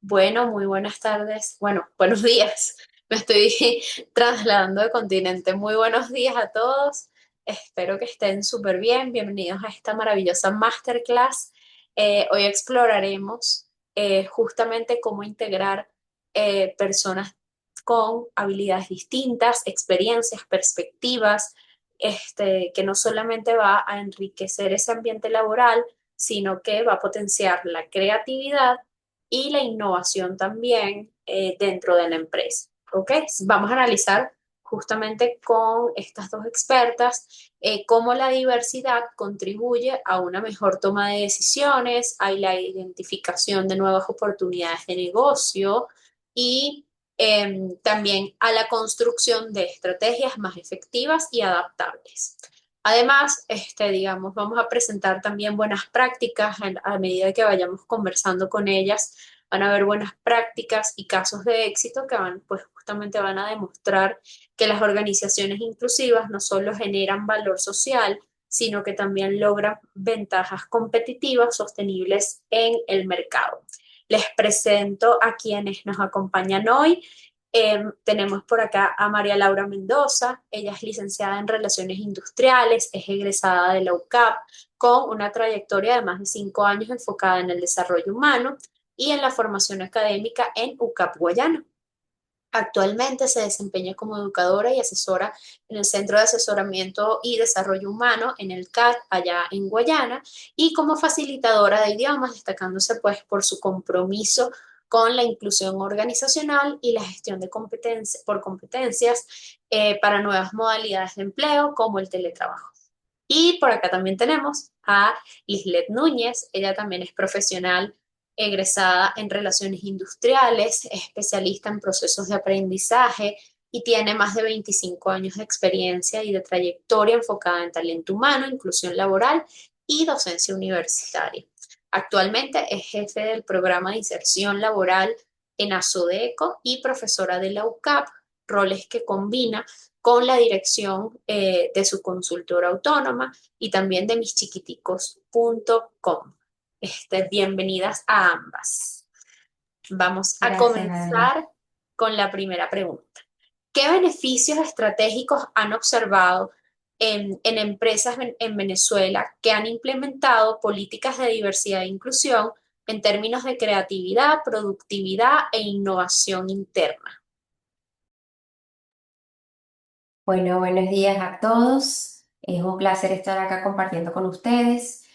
Bueno, muy buenas tardes. Bueno, buenos días. Me estoy trasladando de continente. Muy buenos días a todos. Espero que estén súper bien. Bienvenidos a esta maravillosa masterclass. Hoy exploraremos justamente cómo integrar personas con habilidades distintas, experiencias, perspectivas, que no solamente va a enriquecer ese ambiente laboral, sino que va a potenciar la creatividad y la innovación también dentro de la empresa. ¿Ok? Vamos a analizar justamente con estas dos expertas cómo la diversidad contribuye a una mejor toma de decisiones, a la identificación de nuevas oportunidades de negocio y también a la construcción de estrategias más efectivas y adaptables. Además, digamos, vamos a presentar también buenas prácticas a medida que vayamos conversando con ellas. Van a haber buenas prácticas y casos de éxito que pues justamente van a demostrar que las organizaciones inclusivas no solo generan valor social, sino que también logran ventajas competitivas sostenibles en el mercado. Les presento a quienes nos acompañan hoy. Tenemos por acá a María Laura Mendoza. Ella es licenciada en Relaciones Industriales, es egresada de la UCAP con una trayectoria de más de 5 años enfocada en el desarrollo humano y en la formación académica en UCAP Guayana. Actualmente se desempeña como educadora y asesora en el Centro de Asesoramiento y Desarrollo Humano en el CAD allá en Guayana y como facilitadora de idiomas, destacándose pues por su compromiso con la inclusión organizacional y la gestión de por competencias para nuevas modalidades de empleo como el teletrabajo. Y por acá también tenemos a Lislet Núñez. Ella también es profesional egresada en relaciones industriales, es especialista en procesos de aprendizaje y tiene más de 25 años de experiencia y de trayectoria enfocada en talento humano, inclusión laboral y docencia universitaria. Actualmente es jefe del programa de inserción laboral en Asodeco y profesora de la UCAP, roles que combina con la dirección de su consultora autónoma y también de mischiquiticos.com. Bienvenidas a ambas. Vamos a Gracias, Adri. comenzar con la primera pregunta. ¿Qué beneficios estratégicos han observado en empresas en Venezuela que han implementado políticas de diversidad e inclusión en términos de creatividad, productividad e innovación interna? Bueno, buenos días a todos. Es un placer estar acá compartiendo con ustedes.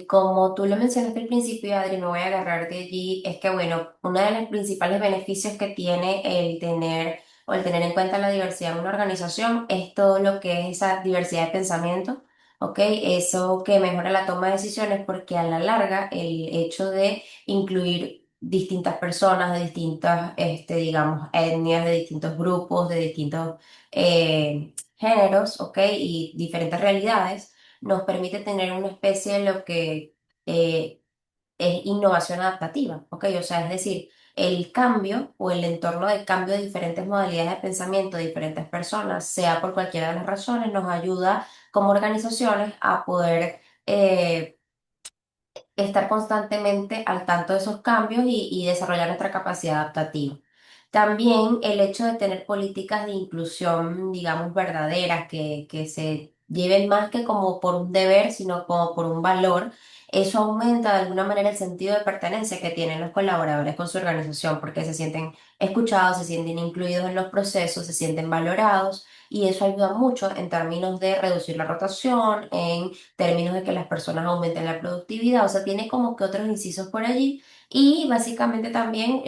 Como tú lo mencionaste al principio, Adri, me voy a agarrar de allí. Es que, bueno, uno de los principales beneficios que tiene el tener o el tener en cuenta la diversidad en una organización es todo lo que es esa diversidad de pensamiento, ¿ok? Eso que mejora la toma de decisiones porque a la larga el hecho de incluir distintas personas de distintas, digamos, etnias, de distintos grupos, de distintos géneros, ¿ok? Y diferentes realidades, nos permite tener una especie de lo que eh, es innovación adaptativa, ¿ok? O sea, es decir, el cambio o el entorno de cambio de diferentes modalidades de pensamiento de diferentes personas, sea por cualquiera de las razones, nos ayuda como organizaciones a poder estar constantemente al tanto de esos cambios y desarrollar nuestra capacidad adaptativa. También el hecho de tener políticas de inclusión, digamos, verdaderas, que se lleven más que como por un deber, sino como por un valor, eso aumenta de alguna manera el sentido de pertenencia que tienen los colaboradores con su organización, porque se sienten escuchados, se sienten incluidos en los procesos, se sienten valorados. Y eso ayuda mucho en términos de reducir la rotación, en términos de que las personas aumenten la productividad, o sea, tiene como que otros incisos por allí y básicamente también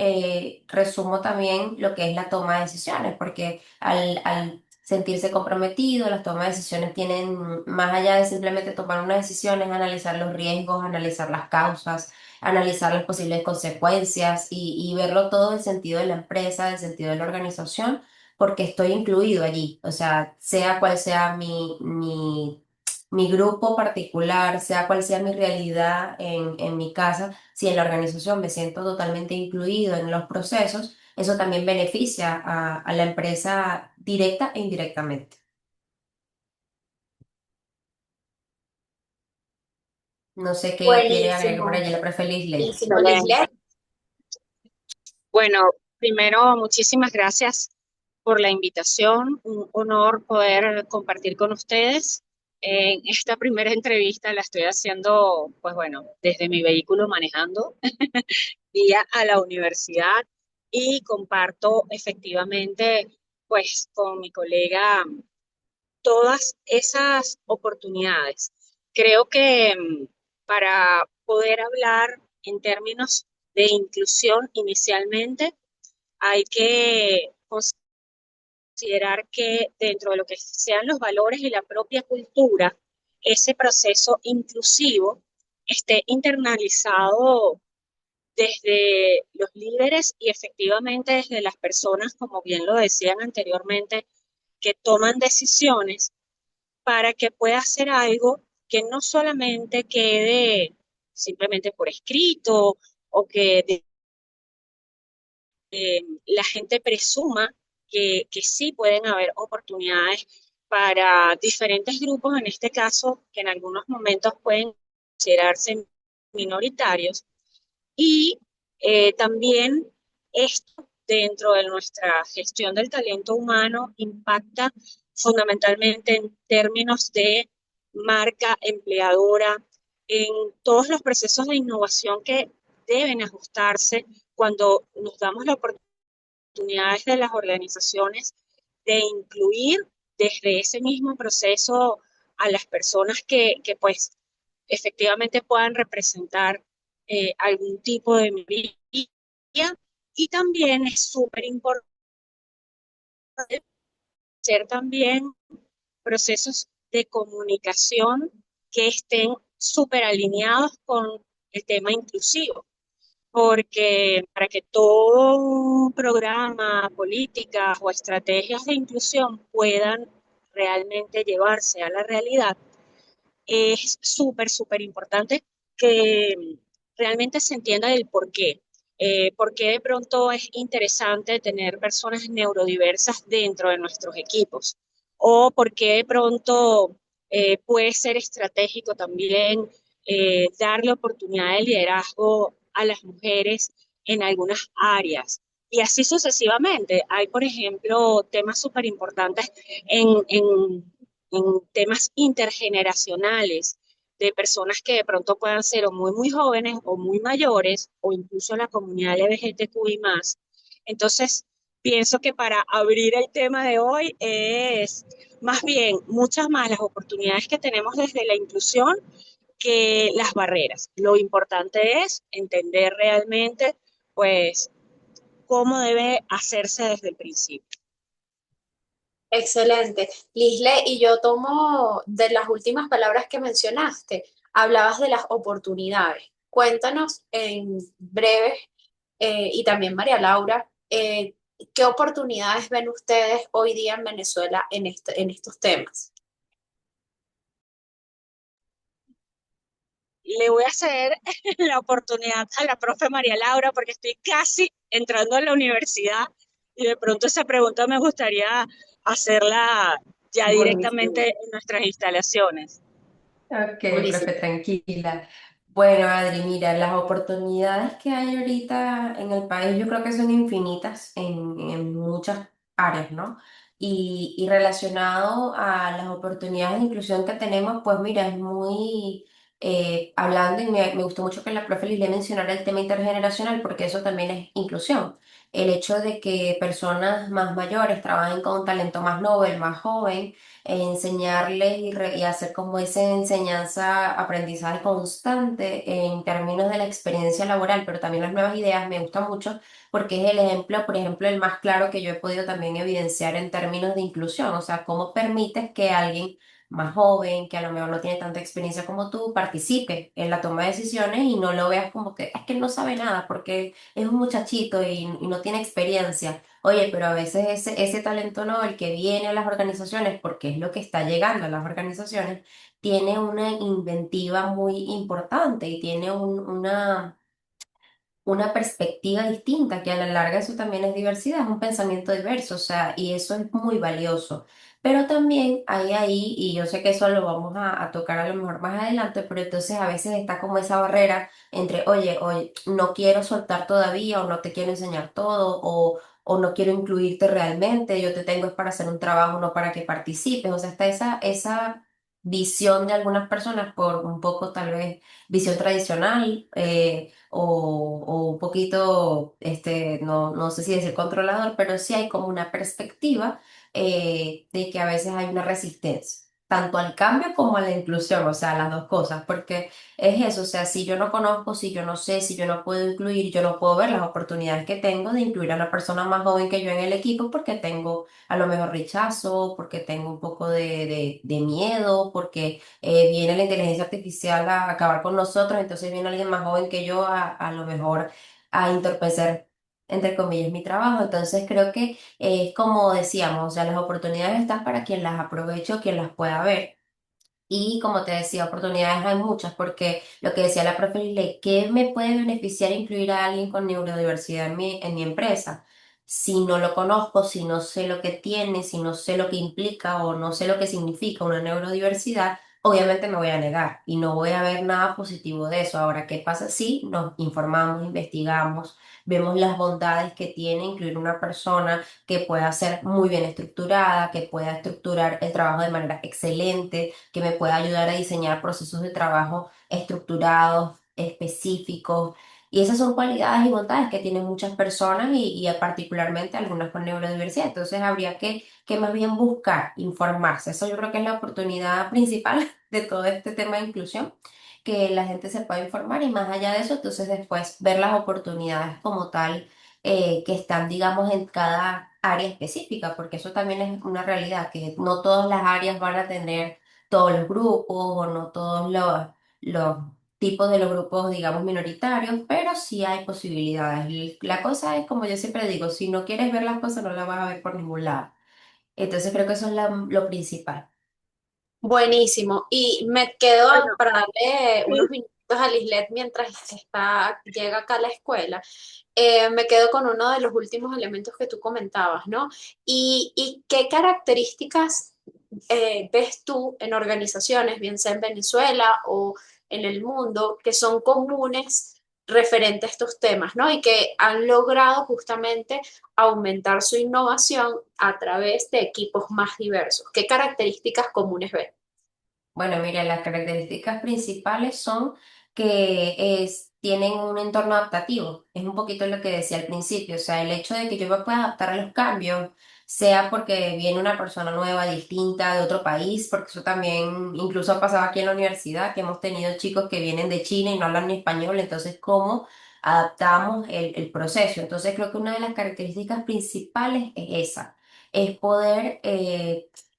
resumo también lo que es la toma de decisiones, porque al sentirse comprometido, las tomas de decisiones tienen, más allá de simplemente tomar una decisión, es analizar los riesgos, analizar las causas, analizar las posibles consecuencias y verlo todo en el sentido de la empresa, en el sentido de la organización, porque estoy incluido allí, o sea, sea cual sea mi grupo particular, sea cual sea mi realidad en mi casa, si en la organización me siento totalmente incluido en los procesos, eso también beneficia a la empresa directa e indirectamente. No sé qué quiere agregar por Buenísimo, allí la profe Lislet. buenísimo, Lislet. Bueno, primero, muchísimas gracias por la invitación. Un honor poder compartir con ustedes. En esta primera entrevista la estoy haciendo, pues bueno, desde mi vehículo manejando vía a la universidad y comparto efectivamente, pues con mi colega todas esas oportunidades. Creo que para poder hablar en términos de inclusión inicialmente, hay que considerar que dentro de lo que sean los valores y la propia cultura, ese proceso inclusivo esté internalizado desde los líderes y efectivamente desde las personas, como bien lo decían anteriormente, que toman decisiones para que pueda hacer algo que no solamente quede simplemente por escrito o que la gente presuma que sí pueden haber oportunidades para diferentes grupos, en este caso, que en algunos momentos pueden considerarse minoritarios, y también esto dentro de nuestra gestión del talento humano impacta fundamentalmente en términos de marca empleadora, en todos los procesos de innovación que deben ajustarse cuando nos damos la oportunidad de las organizaciones de incluir desde ese mismo proceso a las personas que pues efectivamente puedan representar algún tipo de minoría. Y también es súper importante ser también procesos de comunicación que estén súper alineados con el tema inclusivo, porque para que todo un programa, políticas o estrategias de inclusión puedan realmente llevarse a la realidad, es súper, súper importante que realmente se entienda el por qué. Por qué de pronto es interesante tener personas neurodiversas dentro de nuestros equipos. O por qué de pronto puede ser estratégico también darle oportunidad de liderazgo a las mujeres en algunas áreas. Y así sucesivamente. Hay, por ejemplo, temas súper importantes en temas intergeneracionales de personas que de pronto puedan ser o muy, muy jóvenes o muy mayores o incluso la comunidad LGBTQI más. Entonces, pienso que para abrir el tema de hoy es más bien muchas más las oportunidades que tenemos desde la inclusión que las barreras. Lo importante es entender realmente, pues, cómo debe hacerse desde el principio. Excelente. Lisle, y yo tomo de las últimas palabras que mencionaste, hablabas de las oportunidades. Cuéntanos en breve, y también María Laura, ¿qué oportunidades ven ustedes hoy día en Venezuela en estos temas? Le voy a ceder la oportunidad a la profe María Laura porque estoy casi entrando a la universidad y de pronto esa pregunta me gustaría hacerla ya Buenísimo. directamente en nuestras instalaciones. Ok, profe, Buenísimo. tranquila. Bueno, Adri, mira, las oportunidades que hay ahorita en el país yo creo que son infinitas en muchas áreas, ¿no? Y relacionado a las oportunidades de inclusión que tenemos, pues mira, es muy, hablando, y me gustó mucho que la profe Lilia mencionara el tema intergeneracional, porque eso también es inclusión. El hecho de que personas más mayores trabajen con talento más novel, más joven, enseñarles y hacer como esa enseñanza, aprendizaje constante en términos de la experiencia laboral, pero también las nuevas ideas me gusta mucho porque es el ejemplo, por ejemplo, el más claro que yo he podido también evidenciar en términos de inclusión, o sea, cómo permites que alguien más joven, que a lo mejor no tiene tanta experiencia como tú, participe en la toma de decisiones y no lo veas como que es que él no sabe nada porque es un muchachito y no tiene experiencia. Oye, pero a veces ese talento no, el que viene a las organizaciones, porque es lo que está llegando a las organizaciones, tiene una inventiva muy importante y tiene una una perspectiva distinta, que a la larga eso también es diversidad, es un pensamiento diverso, o sea, y eso es muy valioso. Pero también hay ahí, y yo sé que eso lo vamos a tocar a lo mejor más adelante, pero entonces a veces está como esa barrera entre, oye, no quiero soltar todavía, o no te quiero enseñar todo, o no quiero incluirte realmente, yo te tengo es para hacer un trabajo, no para que participes. O sea, está esa visión de algunas personas por un poco tal vez visión tradicional, o un poquito, no sé si decir controlador, pero sí hay como una perspectiva de que a veces hay una resistencia, tanto al cambio como a la inclusión, o sea, las dos cosas, porque es eso, o sea, si yo no conozco, si yo no sé, si yo no puedo incluir, yo no puedo ver las oportunidades que tengo de incluir a una persona más joven que yo en el equipo porque tengo a lo mejor rechazo, porque tengo un poco de miedo, porque viene la inteligencia artificial a acabar con nosotros, entonces viene alguien más joven que yo a lo mejor a entorpecer, entre comillas, mi trabajo. Entonces creo que es como decíamos, o sea, las oportunidades están para quien las aproveche o quien las pueda ver. Y como te decía, oportunidades hay muchas, porque lo que decía la profe Lile, ¿qué me puede beneficiar incluir a alguien con neurodiversidad en mi empresa? Si no lo conozco, si no sé lo que tiene, si no sé lo que implica o no sé lo que significa una neurodiversidad, obviamente me voy a negar y no voy a ver nada positivo de eso. Ahora, ¿qué pasa si nos informamos, investigamos, vemos las bondades que tiene incluir una persona que pueda ser muy bien estructurada, que pueda estructurar el trabajo de manera excelente, que me pueda ayudar a diseñar procesos de trabajo estructurados, específicos? Y esas son cualidades y bondades que tienen muchas personas y particularmente algunas con neurodiversidad. Entonces habría que más bien buscar informarse. Eso yo creo que es la oportunidad principal de todo este tema de inclusión, que la gente se pueda informar y más allá de eso, entonces después ver las oportunidades como tal que están, digamos, en cada área específica, porque eso también es una realidad, que no todas las áreas van a tener todos los grupos o no todos los tipos de los grupos, digamos, minoritarios, pero sí hay posibilidades. Y la cosa es, como yo siempre digo, si no quieres ver las cosas, no las vas a ver por ningún lado. Entonces creo que eso es lo principal. Buenísimo. Y me quedo Bueno, para darle unos sí. minutos a Lislet mientras llega acá a la escuela. Me quedo con uno de los últimos elementos que tú comentabas, ¿no? Y qué características ves tú en organizaciones, bien sea en Venezuela o en el mundo, que son comunes referente a estos temas, ¿no? Y que han logrado justamente aumentar su innovación a través de equipos más diversos. ¿Qué características comunes ves? Bueno, mira, las características principales son que tienen un entorno adaptativo. Es un poquito lo que decía al principio, o sea, el hecho de que yo me pueda adaptar a los cambios, sea porque viene una persona nueva, distinta, de otro país, porque eso también incluso ha pasado aquí en la universidad, que hemos tenido chicos que vienen de China y no hablan ni español, entonces, ¿cómo adaptamos el proceso? Entonces, creo que una de las características principales es esa, es poder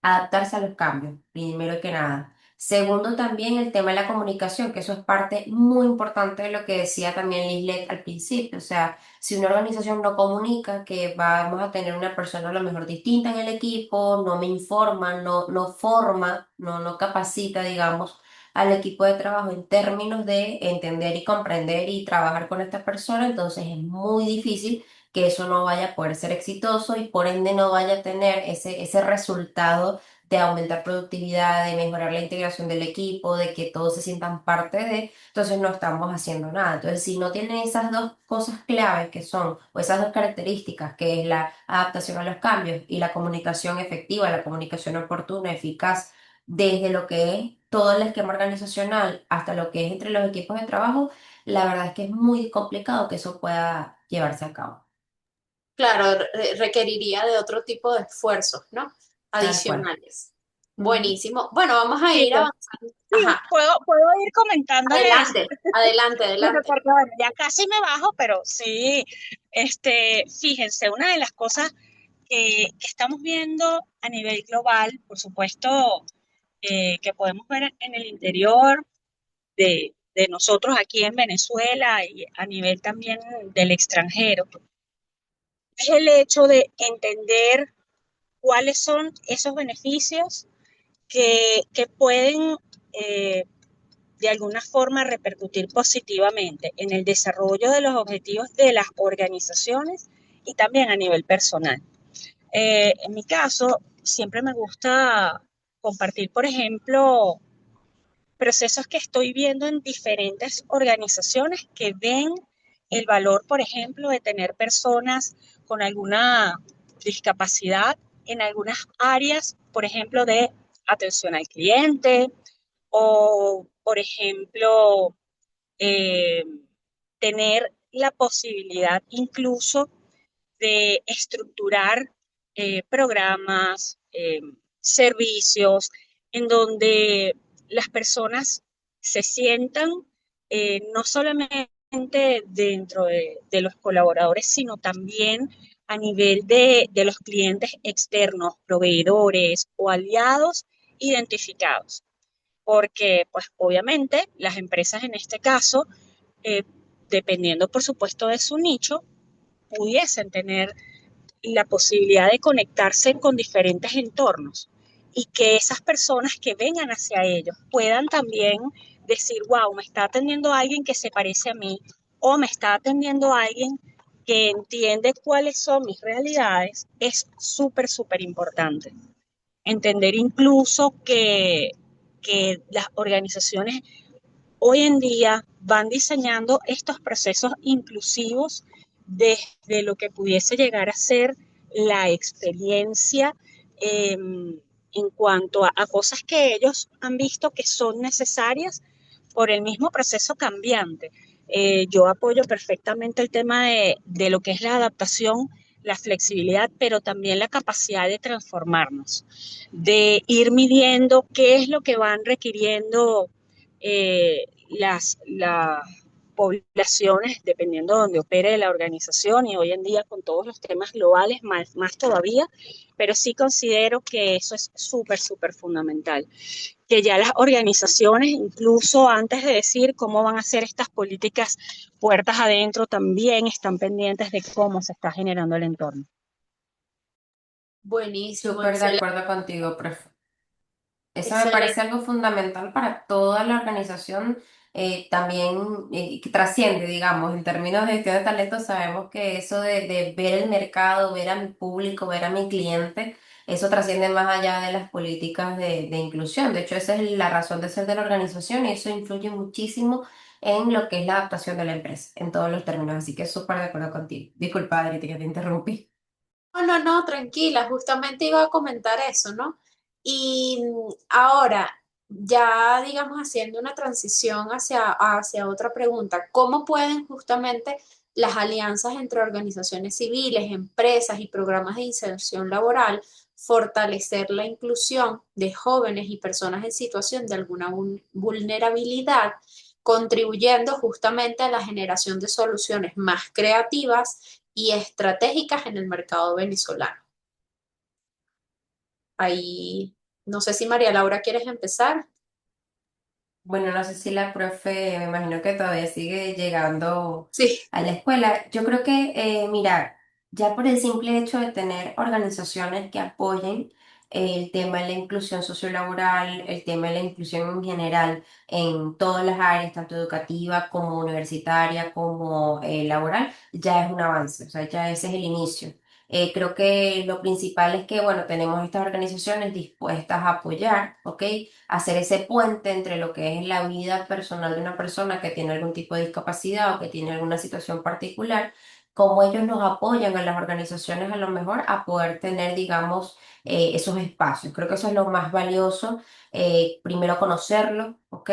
adaptarse a los cambios, primero que nada. Segundo, también el tema de la comunicación, que eso es parte muy importante de lo que decía también Lislet al principio. O sea, si una organización no comunica que vamos a tener una persona a lo mejor distinta en el equipo, no me informa, no forma, no capacita, digamos, al equipo de trabajo en términos de entender y comprender y trabajar con esta persona, entonces es muy difícil que eso no vaya a poder ser exitoso y por ende no vaya a tener ese resultado de aumentar productividad, de mejorar la integración del equipo, de que todos se sientan parte de, entonces no estamos haciendo nada. Entonces, si no tienen esas dos cosas claves que son, o esas dos características, que es la adaptación a los cambios y la comunicación efectiva, la comunicación oportuna, eficaz, desde lo que es todo el esquema organizacional hasta lo que es entre los equipos de trabajo, la verdad es que es muy complicado que eso pueda llevarse a cabo. Claro, requeriría de otro tipo de esfuerzos, ¿no? Tal cual. Adicionales. Ujú. Buenísimo. Bueno, vamos a ir Chicos, avanzando. sí, Ajá, puedo ir comentándoles, adelante, adelante, adelante. porque bueno, ya casi me bajo, pero sí, fíjense, una de las cosas que estamos viendo a nivel global, por supuesto, que podemos ver en el interior de nosotros aquí en Venezuela y a nivel también del extranjero, es el hecho de entender cuáles son esos beneficios que pueden de alguna forma repercutir positivamente en el desarrollo de los objetivos de las organizaciones y también a nivel personal. En mi caso, siempre me gusta compartir, por ejemplo, procesos que estoy viendo en diferentes organizaciones que ven el valor, por ejemplo, de tener personas con alguna discapacidad en algunas áreas, por ejemplo, de atención al cliente o, por ejemplo, eh, tener la posibilidad incluso de estructurar programas, servicios, en donde las personas se sientan no solamente dentro de los colaboradores, sino también a nivel de los clientes externos, proveedores o aliados identificados. Porque, pues, obviamente, las empresas en este caso, eh, dependiendo, por supuesto, de su nicho, pudiesen tener la posibilidad de conectarse con diferentes entornos y que esas personas que vengan hacia ellos puedan también decir, wow, me está atendiendo alguien que se parece a mí o me está atendiendo alguien que entiende cuáles son mis realidades, es súper, súper importante. Entender incluso que las organizaciones hoy en día van diseñando estos procesos inclusivos desde lo que pudiese llegar a ser la experiencia eh, en cuanto a cosas que ellos han visto que son necesarias por el mismo proceso cambiante. Yo apoyo perfectamente el tema de lo que es la adaptación, la flexibilidad, pero también la capacidad de transformarnos, de ir midiendo qué es lo que van requiriendo las poblaciones, dependiendo de donde opere la organización y hoy en día con todos los temas globales, más todavía, pero sí considero que eso es súper, súper fundamental. Que ya las organizaciones, incluso antes de decir cómo van a hacer estas políticas puertas adentro, también están pendientes de cómo se está generando el entorno. Buenísimo, Súper de excelente, acuerdo contigo, profe. Eso me parece excelente. algo fundamental para toda la organización, también que trasciende, digamos, en términos de gestión de talento, sabemos que eso de ver el mercado, ver a mi público, ver a mi cliente, eso trasciende más allá de las políticas de inclusión. De hecho, esa es la razón de ser de la organización y eso influye muchísimo en lo que es la adaptación de la empresa, en todos los términos. Así que súper de acuerdo contigo. Disculpa, Adri, que te interrumpí. No, no, no, tranquila, justamente iba a comentar eso, ¿no? Y ahora, ya digamos haciendo una transición hacia otra pregunta, ¿cómo pueden justamente las alianzas entre organizaciones civiles, empresas y programas de inserción laboral fortalecer la inclusión de jóvenes y personas en situación de alguna vulnerabilidad, contribuyendo justamente a la generación de soluciones más creativas y estratégicas en el mercado venezolano? Ahí, no sé si María Laura quieres empezar. Bueno, no sé si la profe, me imagino que todavía sigue llegando Sí, a la escuela. Yo creo que, mira, ya por el simple hecho de tener organizaciones que apoyen el tema de la inclusión sociolaboral, el tema de la inclusión en general en todas las áreas, tanto educativa como universitaria, como laboral, ya es un avance, o sea, ya ese es el inicio. Creo que lo principal es que, bueno, tenemos estas organizaciones dispuestas a apoyar, ¿ok? Hacer ese puente entre lo que es la vida personal de una persona que tiene algún tipo de discapacidad o que tiene alguna situación particular, cómo ellos nos apoyan a las organizaciones a lo mejor a poder tener, digamos, esos espacios. Creo que eso es lo más valioso. Primero conocerlo, ¿ok?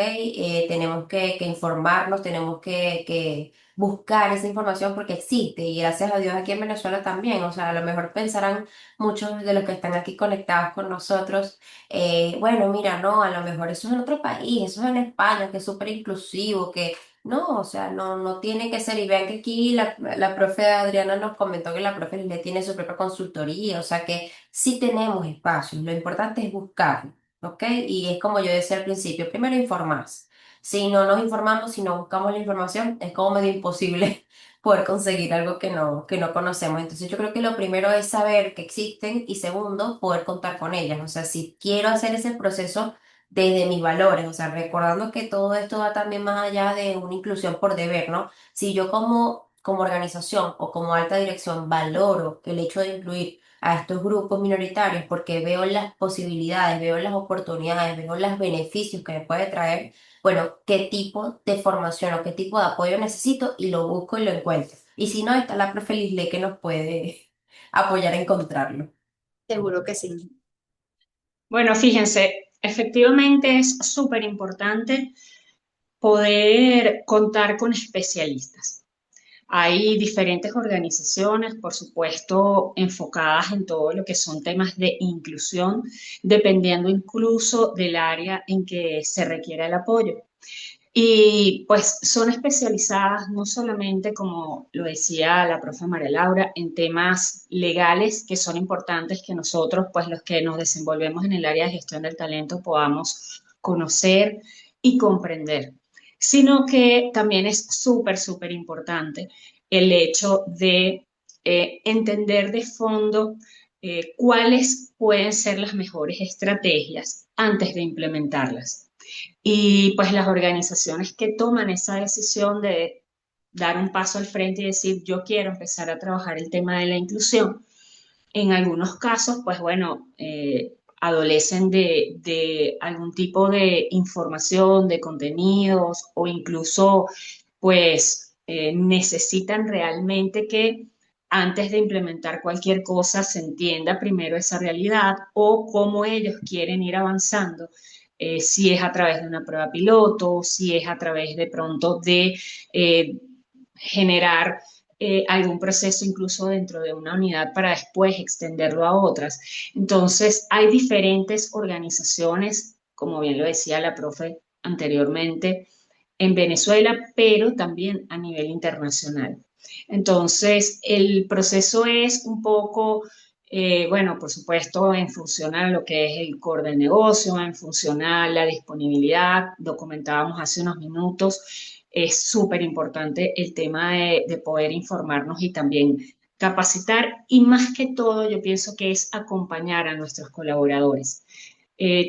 Tenemos que informarnos, tenemos que buscar esa información porque existe y gracias a Dios aquí en Venezuela también. O sea, a lo mejor pensarán muchos de los que están aquí conectados con nosotros, bueno, mira, no, a lo mejor eso es en otro país, eso es en España, que es súper inclusivo, que no, o sea, no tiene que ser. Y vean que aquí la profe Adriana nos comentó que la profe le tiene su propia consultoría, o sea que sí tenemos espacios, lo importante es buscarlo, ¿ok? Y es como yo decía al principio, primero informarse. Si no nos informamos, si no buscamos la información, es como medio imposible poder conseguir algo que no conocemos. Entonces yo creo que lo primero es saber que existen y segundo, poder contar con ellas. O sea, si quiero hacer ese proceso desde mis valores, o sea, recordando que todo esto va también más allá de una inclusión por deber, ¿no? Si yo como organización o como alta dirección valoro el hecho de incluir a estos grupos minoritarios porque veo las posibilidades, veo las oportunidades, veo los beneficios que me puede traer, bueno, qué tipo de formación o qué tipo de apoyo necesito y lo busco y lo encuentro. Y si no, está la profe Lisle que nos puede apoyar a encontrarlo. Seguro que sí. Bueno, fíjense, efectivamente es súper importante poder contar con especialistas. Hay diferentes organizaciones, por supuesto, enfocadas en todo lo que son temas de inclusión, dependiendo incluso del área en que se requiera el apoyo. Y pues son especializadas no solamente, como lo decía la profe María Laura, en temas legales que son importantes que nosotros, pues los que nos desenvolvemos en el área de gestión del talento, podamos conocer y comprender, sino que también es súper, súper importante el hecho de entender de fondo cuáles pueden ser las mejores estrategias antes de implementarlas. Y pues las organizaciones que toman esa decisión de dar un paso al frente y decir, yo quiero empezar a trabajar el tema de la inclusión, en algunos casos, pues bueno, adolecen de algún tipo de información, de contenidos o incluso pues necesitan realmente que antes de implementar cualquier cosa se entienda primero esa realidad o cómo ellos quieren ir avanzando, si es a través de una prueba piloto, si es a través de pronto de eh, generar algún proceso incluso dentro de una unidad para después extenderlo a otras. Entonces, hay diferentes organizaciones, como bien lo decía la profe anteriormente, en Venezuela, pero también a nivel internacional. Entonces, el proceso es un poco, bueno, por supuesto, en función a lo que es el core del negocio, en función a la disponibilidad, documentábamos hace unos minutos, es súper importante el tema de poder informarnos y también capacitar y más que todo yo pienso que es acompañar a nuestros colaboradores.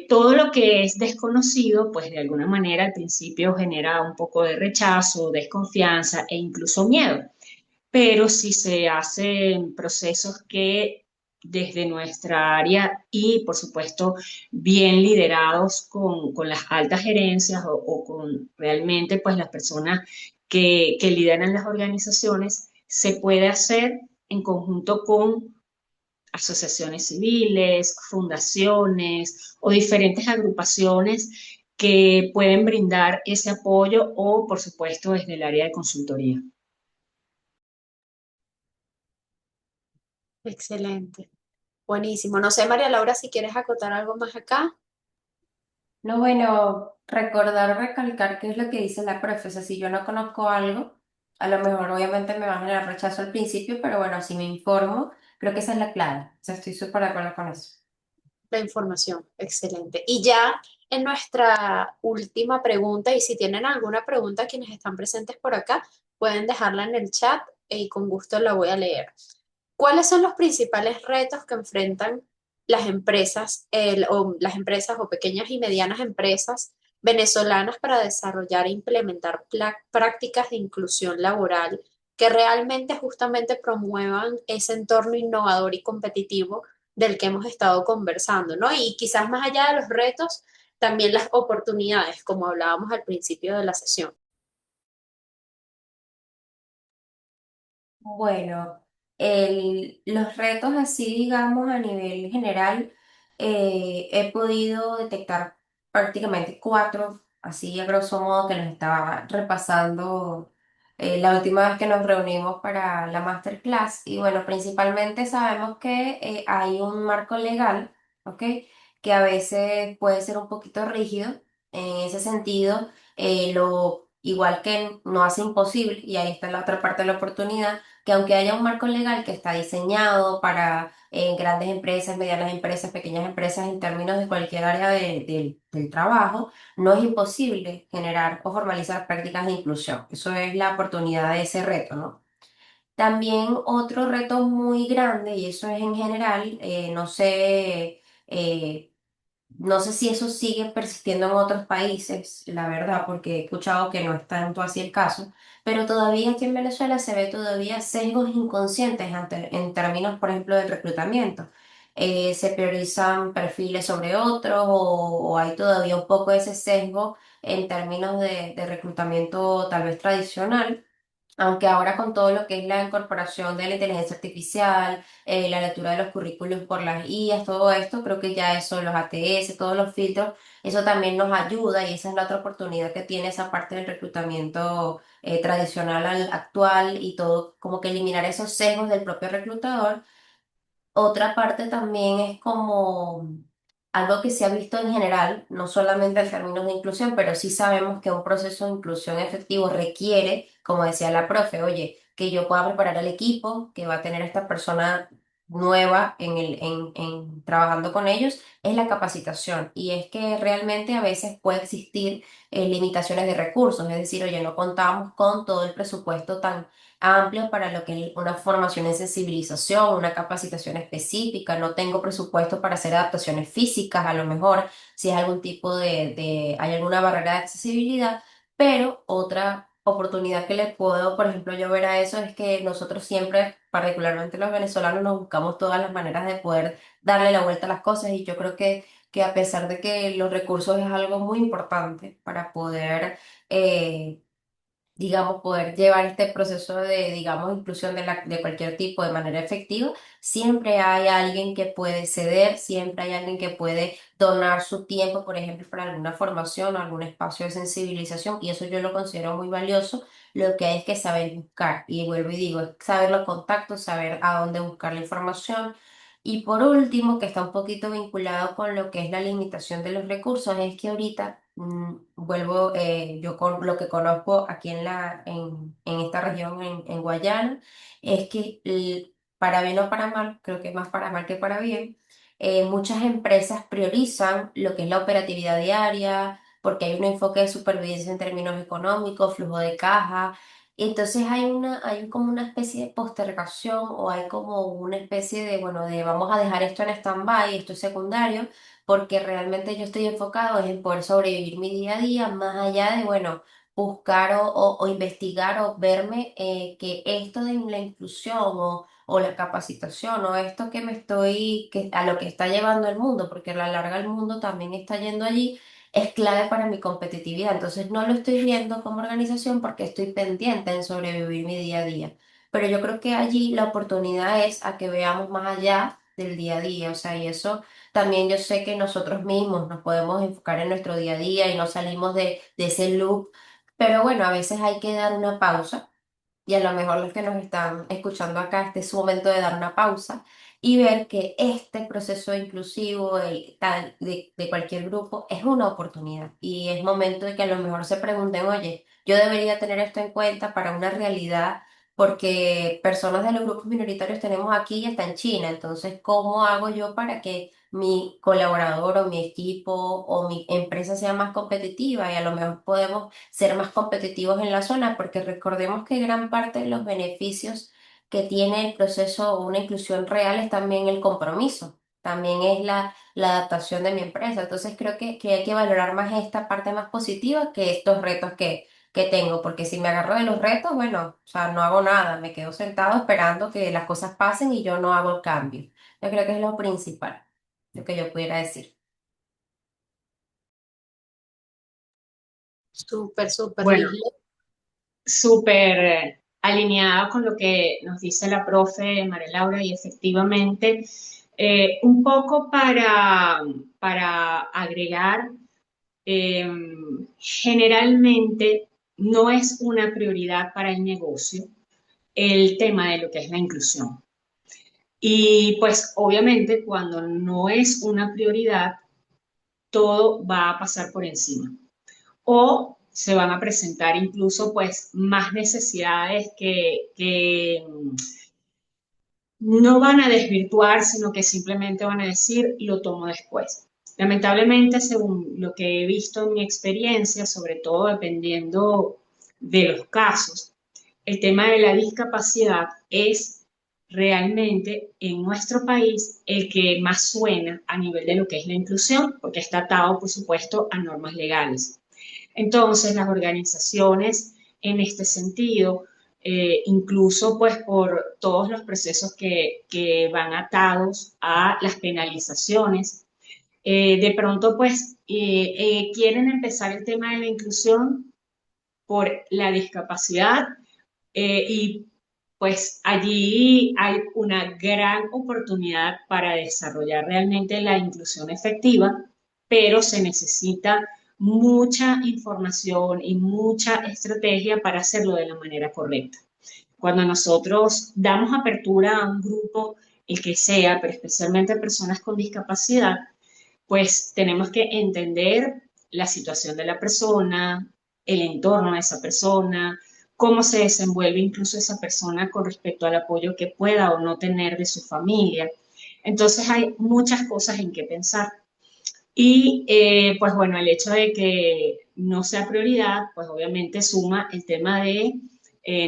Todo lo que es desconocido, pues de alguna manera al principio genera un poco de rechazo, desconfianza e incluso miedo, pero si se hacen procesos que desde nuestra área y por supuesto bien liderados con las altas gerencias o con realmente pues las personas que lideran las organizaciones, se puede hacer en conjunto con asociaciones civiles, fundaciones o diferentes agrupaciones que pueden brindar ese apoyo o, por supuesto, desde el área de consultoría. Excelente. Buenísimo. No sé, María Laura, si quieres acotar algo más acá. No, bueno, recordar, recalcar qué es lo que dice la profe. O sea, si yo no conozco algo, a lo mejor obviamente me va a generar rechazo al principio, pero bueno, si me informo, creo que esa es la clave. O sea, estoy súper de acuerdo con eso. La información, excelente. Y ya en nuestra última pregunta, y si tienen alguna pregunta quienes están presentes por acá, pueden dejarla en el chat y con gusto la voy a leer. ¿Cuáles son los principales retos que enfrentan las empresas, o las empresas o pequeñas y medianas empresas venezolanas para desarrollar e implementar prácticas de inclusión laboral que realmente justamente promuevan ese entorno innovador y competitivo del que hemos estado conversando, ¿no? Y quizás más allá de los retos, también las oportunidades, como hablábamos al principio de la sesión. Bueno, los retos así, digamos, a nivel general, he podido detectar prácticamente cuatro, así a grosso modo que los estaba repasando la última vez que nos reunimos para la masterclass. Y bueno, principalmente sabemos que hay un marco legal, ¿ok? Que a veces puede ser un poquito rígido. En ese sentido, igual que no hace imposible, y ahí está la otra parte de la oportunidad que aunque haya un marco legal que está diseñado para grandes empresas, medianas empresas, pequeñas empresas en términos de cualquier área del trabajo, no es imposible generar o formalizar prácticas de inclusión. Eso es la oportunidad de ese reto, ¿no? También otro reto muy grande, y eso es en general, no sé. No sé si eso sigue persistiendo en otros países, la verdad, porque he escuchado que no es tanto así el caso, pero todavía aquí en Venezuela se ve todavía sesgos inconscientes en términos, por ejemplo, del reclutamiento. Se priorizan perfiles sobre otros o hay todavía un poco ese sesgo en términos de reclutamiento tal vez tradicional. Aunque ahora con todo lo que es la incorporación de la inteligencia artificial, la lectura de los currículos por las IAs, todo esto, creo que ya eso, los ATS, todos los filtros, eso también nos ayuda y esa es la otra oportunidad que tiene esa parte del reclutamiento tradicional al actual y todo, como que eliminar esos sesgos del propio reclutador. Otra parte también es como algo que se ha visto en general, no solamente en términos de inclusión, pero sí sabemos que un proceso de inclusión efectivo requiere, como decía la profe, oye, que yo pueda preparar al equipo que va a tener esta persona nueva en trabajando con ellos, es la capacitación. Y es que realmente a veces puede existir limitaciones de recursos, es decir, oye, no contamos con todo el presupuesto tan amplio para lo que es una formación en sensibilización, una capacitación específica. No tengo presupuesto para hacer adaptaciones físicas, a lo mejor si es algún tipo hay alguna barrera de accesibilidad, pero otra oportunidad que le puedo, por ejemplo, yo ver a eso es que nosotros siempre, particularmente los venezolanos, nos buscamos todas las maneras de poder darle la vuelta a las cosas y yo creo que a pesar de que los recursos es algo muy importante para poder digamos, poder llevar este proceso de, digamos, inclusión de cualquier tipo de manera efectiva, siempre hay alguien que puede ceder, siempre hay alguien que puede donar su tiempo, por ejemplo, para alguna formación o algún espacio de sensibilización, y eso yo lo considero muy valioso. Lo que hay es que saber buscar, y vuelvo y digo, es saber los contactos, saber a dónde buscar la información. Y por último, que está un poquito vinculado con lo que es la limitación de los recursos, es que ahorita vuelvo, yo con lo que conozco aquí en esta región, en Guayana, es que para bien o para mal, creo que más para mal que para bien, muchas empresas priorizan lo que es la operatividad diaria, porque hay un enfoque de supervivencia en términos económicos, flujo de caja. Entonces hay como una especie de postergación o hay como una especie de, bueno, de vamos a dejar esto en stand-by, esto es secundario, porque realmente yo estoy enfocado es en poder sobrevivir mi día a día, más allá de, bueno, buscar o investigar o verme que esto de la inclusión o la capacitación o esto que me estoy, que a lo que está llevando el mundo, porque a la larga el mundo también está yendo allí, es clave para mi competitividad. Entonces no lo estoy viendo como organización porque estoy pendiente en sobrevivir mi día a día. Pero yo creo que allí la oportunidad es a que veamos más allá del día a día, o sea, y eso también yo sé que nosotros mismos nos podemos enfocar en nuestro día a día y no salimos de ese loop, pero bueno, a veces hay que dar una pausa y a lo mejor los que nos están escuchando acá, este es su momento de dar una pausa y ver que este proceso inclusivo de cualquier grupo es una oportunidad y es momento de que a lo mejor se pregunten, oye, yo debería tener esto en cuenta para una realidad porque personas de los grupos minoritarios tenemos aquí y está en China, entonces, ¿cómo hago yo para que mi colaborador o mi equipo o mi empresa sea más competitiva y a lo mejor podemos ser más competitivos en la zona, porque recordemos que gran parte de los beneficios que tiene el proceso o una inclusión real es también el compromiso, también es la adaptación de mi empresa. Entonces creo que hay que valorar más esta parte más positiva que estos retos que tengo, porque si me agarro de los retos, bueno, o sea, no hago nada, me quedo sentado esperando que las cosas pasen y yo no hago el cambio. Yo creo que es lo principal, lo que yo pudiera decir. Súper, súper, Bueno, Ligia. súper alineada con lo que nos dice la profe María Laura y efectivamente un poco para agregar, eh, generalmente no es una prioridad para el negocio el tema de lo que es la inclusión. Y pues obviamente cuando no es una prioridad, todo va a pasar por encima. O se van a presentar incluso pues más necesidades que no van a desvirtuar, sino que simplemente van a decir, lo tomo después. Lamentablemente, según lo que he visto en mi experiencia, sobre todo dependiendo de los casos, el tema de la discapacidad es realmente en nuestro país el que más suena a nivel de lo que es la inclusión, porque está atado, por supuesto, a normas legales. Entonces, las organizaciones en este sentido, incluso pues por todos los procesos que van atados a las penalizaciones, de pronto pues quieren empezar el tema de la inclusión por la discapacidad y pues allí hay una gran oportunidad para desarrollar realmente la inclusión efectiva, pero se necesita mucha información y mucha estrategia para hacerlo de la manera correcta. Cuando nosotros damos apertura a un grupo, el que sea, pero especialmente a personas con discapacidad, pues tenemos que entender la situación de la persona, el entorno de esa persona, cómo se desenvuelve incluso esa persona con respecto al apoyo que pueda o no tener de su familia. Entonces hay muchas cosas en que pensar. Y pues bueno, el hecho de que no sea prioridad, pues obviamente suma el tema de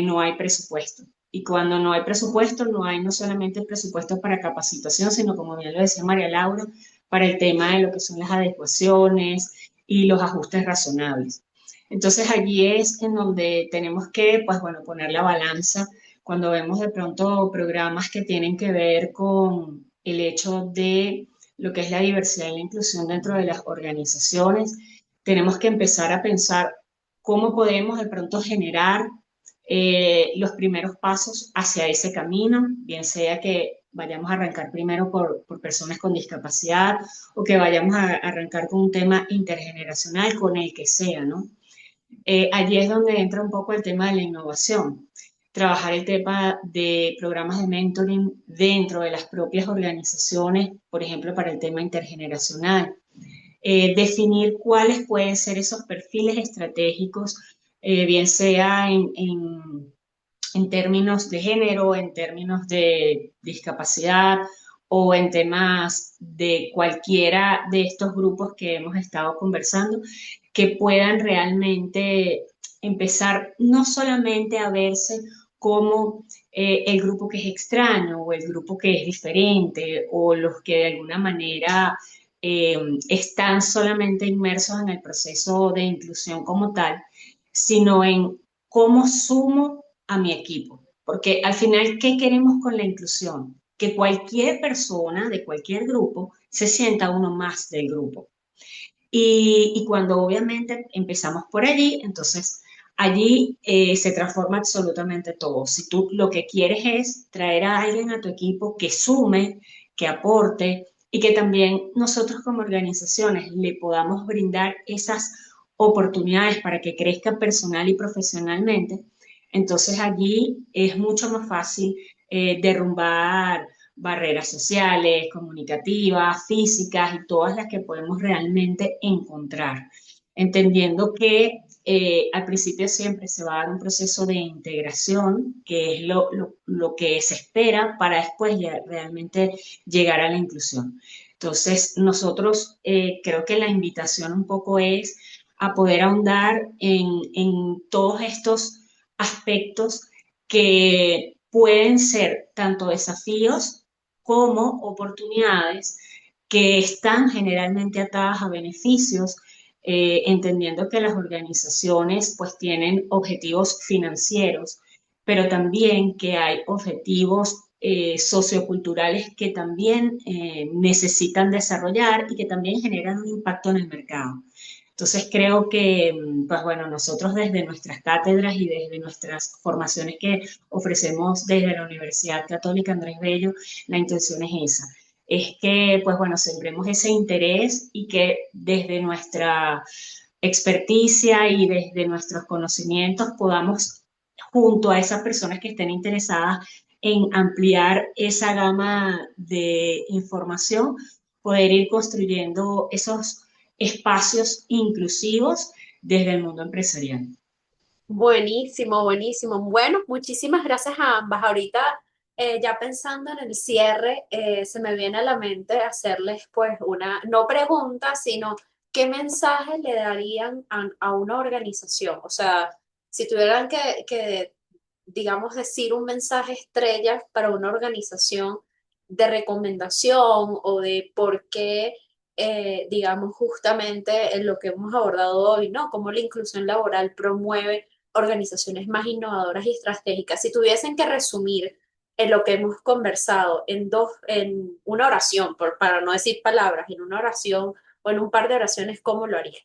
no hay presupuesto. Y cuando no hay presupuesto, no hay no solamente presupuesto para capacitación, sino como bien lo decía María Laura, para el tema de lo que son las adecuaciones y los ajustes razonables. Entonces allí es en donde tenemos que, pues bueno, poner la balanza cuando vemos de pronto programas que tienen que ver con el hecho de lo que es la diversidad y la inclusión dentro de las organizaciones, tenemos que empezar a pensar cómo podemos de pronto generar los primeros pasos hacia ese camino, bien sea que vayamos a arrancar primero por personas con discapacidad o que vayamos a arrancar con un tema intergeneracional, con el que sea, ¿no? Allí es donde entra un poco el tema de la innovación, trabajar el tema de programas de mentoring dentro de las propias organizaciones, por ejemplo, para el tema intergeneracional, definir cuáles pueden ser esos perfiles estratégicos, bien sea en términos de género, en términos de discapacidad o en temas de cualquiera de estos grupos que hemos estado conversando, que puedan realmente empezar no solamente a verse como el grupo que es extraño o el grupo que es diferente o los que de alguna manera eh, están solamente inmersos en el proceso de inclusión como tal, sino en cómo sumo a mi equipo. Porque al final, ¿qué queremos con la inclusión? Que cualquier persona de cualquier grupo se sienta uno más del grupo. Y cuando obviamente empezamos por allí, entonces allí se transforma absolutamente todo. Si tú lo que quieres es traer a alguien a tu equipo que sume, que aporte y que también nosotros como organizaciones le podamos brindar esas oportunidades para que crezca personal y profesionalmente, entonces allí es mucho más fácil derrumbar barreras sociales, comunicativas, físicas y todas las que podemos realmente encontrar, entendiendo que al principio siempre se va a dar un proceso de integración, que es lo que se espera para después ya realmente llegar a la inclusión. Entonces, nosotros creo que la invitación un poco es a poder ahondar en todos estos aspectos que pueden ser tanto desafíos como oportunidades que están generalmente atadas a beneficios, entendiendo que las organizaciones pues tienen objetivos financieros, pero también que hay objetivos socioculturales que también necesitan desarrollar y que también generan un impacto en el mercado. Entonces creo que, pues bueno, nosotros desde nuestras cátedras y desde nuestras formaciones que ofrecemos desde la Universidad Católica Andrés Bello, la intención es esa, es que, pues bueno, sembremos ese interés y que desde nuestra experticia y desde nuestros conocimientos podamos, junto a esas personas que estén interesadas en ampliar esa gama de información, poder ir construyendo esos espacios inclusivos desde el mundo empresarial. Buenísimo, buenísimo. Bueno, muchísimas gracias a ambas. Ahorita, ya pensando en el cierre, se me viene a la mente hacerles pues una, no pregunta, sino qué mensaje le darían a una organización. O sea, si tuvieran que digamos, decir un mensaje estrella para una organización de recomendación o de por qué, digamos, justamente en lo que hemos abordado hoy, ¿no? Cómo la inclusión laboral promueve organizaciones más innovadoras y estratégicas. Si tuviesen que resumir en lo que hemos conversado en una oración, para no decir palabras, en una oración o en un par de oraciones, ¿cómo lo haría?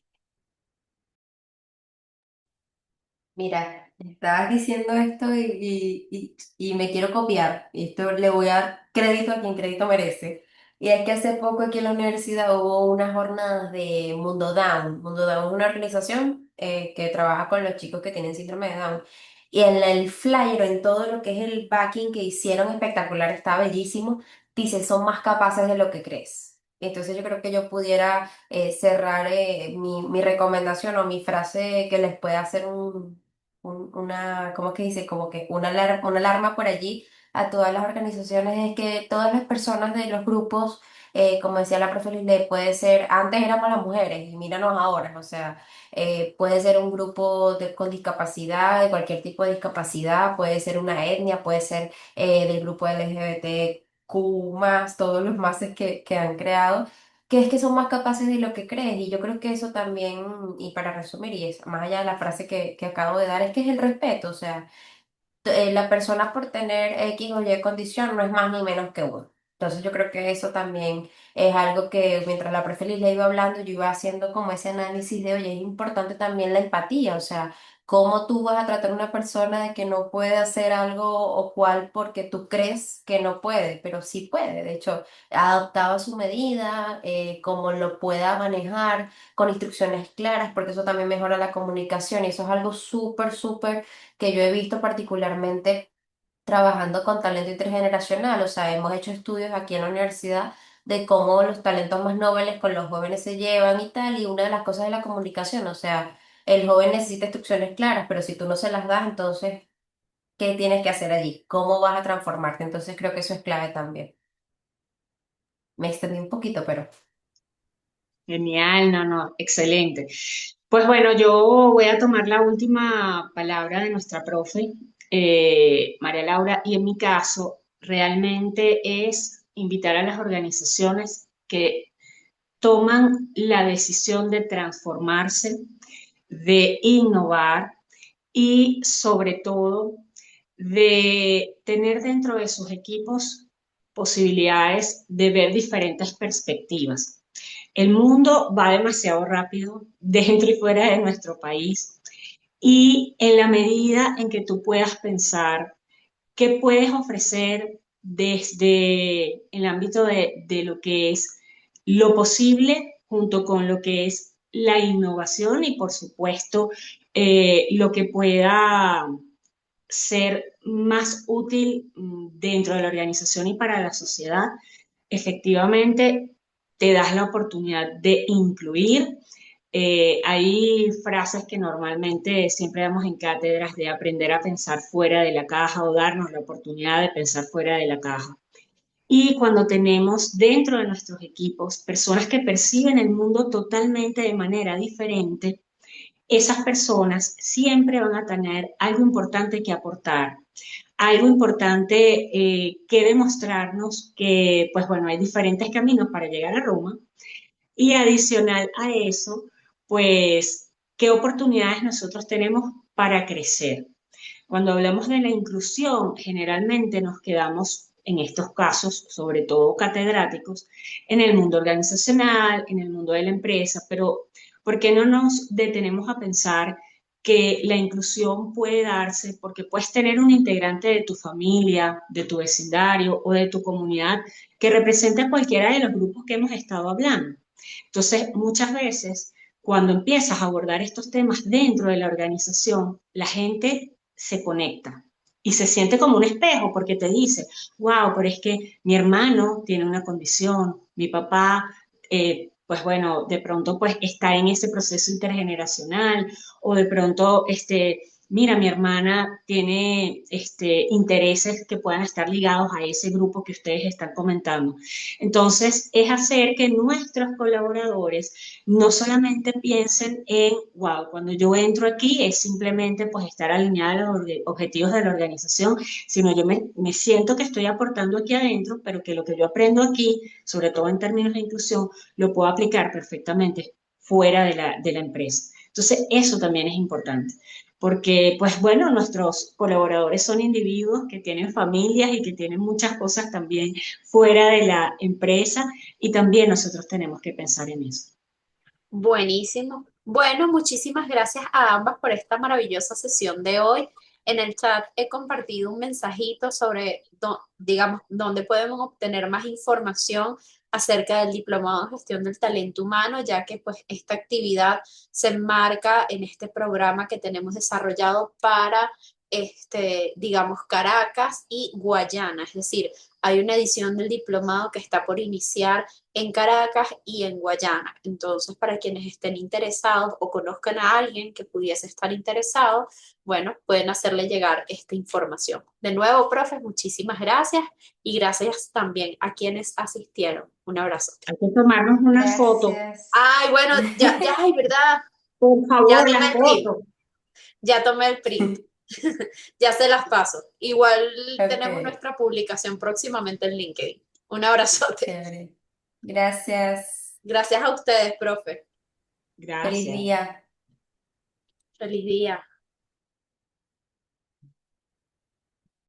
Mira, estabas diciendo esto y me quiero copiar. Y esto le voy a dar crédito a quien crédito merece. Y es que hace poco aquí en la universidad hubo unas jornadas de Mundo Down. Mundo Down es una organización que trabaja con los chicos que tienen síndrome de Down. Y en el flyer, en todo lo que es el backing que hicieron espectacular, está bellísimo. Dice, son más capaces de lo que crees. Entonces yo creo que yo pudiera cerrar mi recomendación o mi frase que les pueda hacer una, ¿cómo que dice? Como que una alarma por allí a todas las organizaciones es que todas las personas de los grupos, como decía la profe Lile, puede ser, antes éramos las mujeres y míranos ahora, o sea, puede ser un grupo con discapacidad, de cualquier tipo de discapacidad, puede ser una etnia, puede ser del grupo LGBTQ más, todos los máses que han creado que es que son más capaces de lo que crees. Y yo creo que eso también, y para resumir, y es más allá de la frase que acabo de dar, es que es el respeto. O sea, la persona por tener X o Y condición no es más ni menos que uno. Entonces yo creo que eso también es algo que mientras la profe Liz le iba hablando, yo iba haciendo como ese análisis de, oye, es importante también la empatía, o sea, cómo tú vas a tratar a una persona de que no puede hacer algo o cual porque tú crees que no puede, pero sí puede. De hecho, adaptado a su medida, cómo lo pueda manejar con instrucciones claras, porque eso también mejora la comunicación y eso es algo súper, súper que yo he visto particularmente trabajando con talento intergeneracional. O sea, hemos hecho estudios aquí en la universidad de cómo los talentos más nobles con los jóvenes se llevan y tal, y una de las cosas es la comunicación. O sea, el joven necesita instrucciones claras, pero si tú no se las das, entonces, ¿qué tienes que hacer allí? ¿Cómo vas a transformarte? Entonces creo que eso es clave también. Me extendí un poquito, pero... Genial, no, no, excelente. Pues bueno, yo voy a tomar la última palabra de nuestra profe, María Laura, y en mi caso realmente es invitar a las organizaciones que toman la decisión de transformarse, de innovar y sobre todo de tener dentro de sus equipos posibilidades de ver diferentes perspectivas. El mundo va demasiado rápido dentro y fuera de nuestro país y en la medida en que tú puedas pensar qué puedes ofrecer desde el ámbito de lo que es lo posible junto con lo que es la innovación y por supuesto lo que pueda ser más útil dentro de la organización y para la sociedad, efectivamente te das la oportunidad de incluir. Hay frases que normalmente siempre damos en cátedras de aprender a pensar fuera de la caja o darnos la oportunidad de pensar fuera de la caja. Y cuando tenemos dentro de nuestros equipos personas que perciben el mundo totalmente de manera diferente, esas personas siempre van a tener algo importante que aportar, algo importante que demostrarnos que, pues bueno, hay diferentes caminos para llegar a Roma y adicional a eso, pues, qué oportunidades nosotros tenemos para crecer. Cuando hablamos de la inclusión, generalmente nos quedamos en estos casos, sobre todo catedráticos, en el mundo organizacional, en el mundo de la empresa, pero ¿por qué no nos detenemos a pensar que la inclusión puede darse porque puedes tener un integrante de tu familia, de tu vecindario o de tu comunidad que represente a cualquiera de los grupos que hemos estado hablando? Entonces, muchas veces, cuando empiezas a abordar estos temas dentro de la organización, la gente se conecta y se siente como un espejo porque te dice, wow, pero es que mi hermano tiene una condición, mi papá, pues bueno, de pronto pues está en ese proceso intergeneracional o de pronto mira, mi hermana tiene intereses que puedan estar ligados a ese grupo que ustedes están comentando. Entonces, es hacer que nuestros colaboradores no solamente piensen en, wow, cuando yo entro aquí es simplemente pues estar alineado a los objetivos de la organización, sino yo me siento que estoy aportando aquí adentro, pero que lo que yo aprendo aquí, sobre todo en términos de inclusión, lo puedo aplicar perfectamente fuera de la empresa. Entonces, eso también es importante, porque, pues bueno, nuestros colaboradores son individuos que tienen familias y que tienen muchas cosas también fuera de la empresa y también nosotros tenemos que pensar en eso. Buenísimo. Bueno, muchísimas gracias a ambas por esta maravillosa sesión de hoy. En el chat he compartido un mensajito sobre, digamos, dónde podemos obtener más información acerca del Diplomado en Gestión del Talento Humano, ya que pues esta actividad se enmarca en este programa que tenemos desarrollado para, digamos, Caracas y Guayana. Es decir, hay una edición del diplomado que está por iniciar en Caracas y en Guayana. Entonces, para quienes estén interesados o conozcan a alguien que pudiese estar interesado, bueno, pueden hacerle llegar esta información. De nuevo, profes, muchísimas gracias y gracias también a quienes asistieron. Un abrazo. Hay que tomarnos una foto. Gracias. Ay, bueno, ya, ay, ¿verdad? Por Ya favor, tomé la el print, foto. ya tomé el print, ya se las paso. Igual tenemos Ok, nuestra publicación próximamente en LinkedIn. Un abrazote. chévere. Gracias. Gracias a ustedes, profe. Feliz Gracias. día. Feliz día.